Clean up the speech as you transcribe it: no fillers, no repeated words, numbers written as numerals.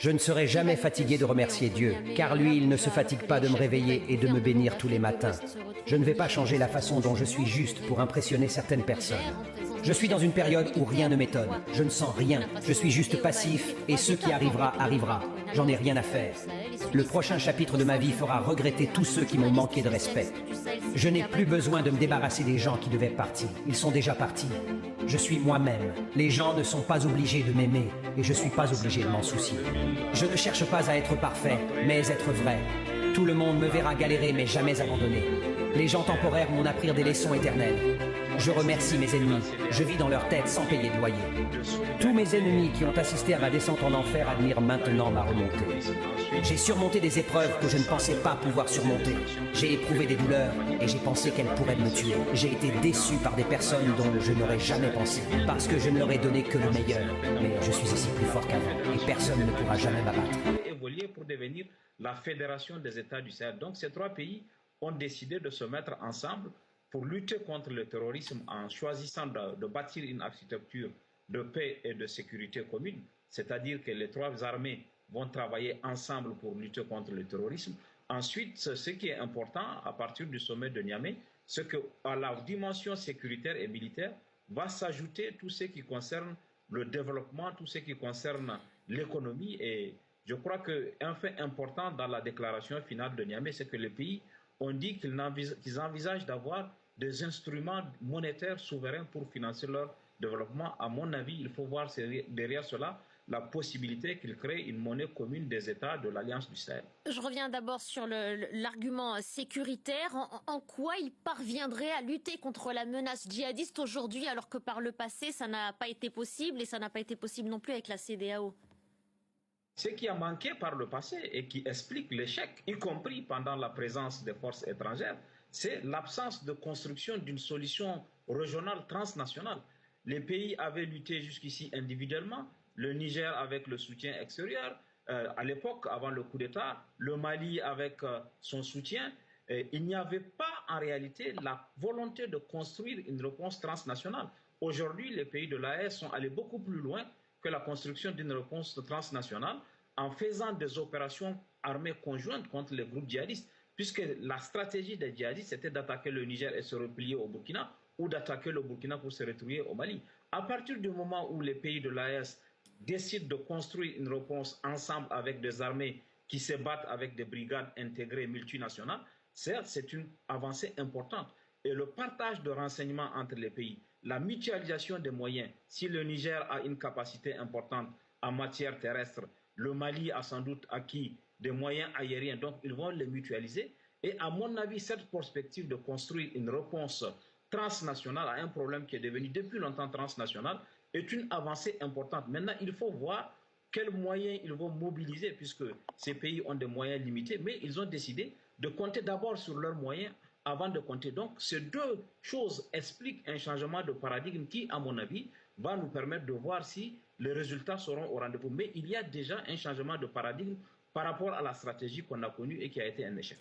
Je ne serai jamais fatigué de remercier Dieu, car lui, il ne se fatigue pas de me réveiller et de me bénir tous les matins. Je ne vais pas changer la façon dont je suis juste pour impressionner certaines personnes. Je suis dans une période où rien ne m'étonne. Je ne sens rien. Je suis juste passif et ce qui arrivera, arrivera. J'en ai rien à faire. Le prochain chapitre de ma vie fera regretter tous ceux qui m'ont manqué de respect. Je n'ai plus besoin de me débarrasser des gens qui devaient partir. Ils sont déjà partis. Je suis moi-même. Les gens ne sont pas obligés de m'aimer et je ne suis pas obligé de m'en soucier. Je ne cherche pas à être parfait, mais être vrai. Tout le monde me verra galérer mais jamais abandonner. Les gens temporaires m'ont appris des leçons éternelles. Je remercie mes ennemis. Je vis dans leur tête sans payer de loyer. Tous mes ennemis qui ont assisté à ma descente en enfer admirent maintenant ma remontée. J'ai surmonté des épreuves que je ne pensais pas pouvoir surmonter. J'ai éprouvé des douleurs et j'ai pensé qu'elles pourraient me tuer. J'ai été déçu par des personnes dont je n'aurais jamais pensé, parce que je ne leur ai donné que le meilleur. Mais je suis ici plus fort qu'avant et personne ne pourra jamais m'abattre. Évoluer pour devenir la fédération des États du Sahel. Donc ces trois pays ont décidé de se mettre ensemble pour lutter contre le terrorisme en choisissant de bâtir une architecture de paix et de sécurité commune, c'est-à-dire que les trois armées vont travailler ensemble pour lutter contre le terrorisme. Ensuite, ce qui est important à partir du sommet de Niamey, c'est qu'à la dimension sécuritaire et militaire va s'ajouter tout ce qui concerne le développement, tout ce qui concerne l'économie. Et je crois qu'un fait important dans la déclaration finale de Niamey, c'est que les pays ont dit qu'ils envisagent d'avoir des instruments monétaires souverains pour financer leur développement. À mon avis, il faut voir derrière cela la possibilité qu'ils créent une monnaie commune des États de l'Alliance du Sahel. Je reviens d'abord sur l'argument sécuritaire. En quoi il parviendrait à lutter contre la menace djihadiste aujourd'hui, alors que par le passé, ça n'a pas été possible et ça n'a pas été possible non plus avec la CEDEAO? Ce qui a manqué par le passé et qui explique l'échec, y compris pendant la présence des forces étrangères, c'est l'absence de construction d'une solution régionale transnationale. Les pays avaient lutté jusqu'ici individuellement, le Niger avec le soutien extérieur, à l'époque, avant le coup d'État, le Mali avec son soutien. Il n'y avait pas en réalité la volonté de construire une réponse transnationale. Aujourd'hui, les pays de l'AES sont allés beaucoup plus loin que la construction d'une réponse transnationale en faisant des opérations armées conjointes contre les groupes djihadistes, puisque la stratégie des djihadistes, c'était d'attaquer le Niger et se replier au Burkina, ou d'attaquer le Burkina pour se retrouver au Mali. À partir du moment où les pays de l'AES décident de construire une réponse ensemble avec des armées qui se battent avec des brigades intégrées multinationales, certes, c'est une avancée importante. Et le partage de renseignements entre les pays, la mutualisation des moyens, si le Niger a une capacité importante en matière terrestre, le Mali a sans doute acquis des moyens aériens, donc ils vont les mutualiser. Et à mon avis, cette perspective de construire une réponse transnationale à un problème qui est devenu depuis longtemps transnational est une avancée importante. Maintenant, il faut voir quels moyens ils vont mobiliser, puisque ces pays ont des moyens limités, mais ils ont décidé de compter d'abord sur leurs moyens avant de compter. Donc, ces deux choses expliquent un changement de paradigme qui, à mon avis, va nous permettre de voir si les résultats seront au rendez-vous. Mais il y a déjà un changement de paradigme par rapport à la stratégie qu'on a connue et qui a été un échec.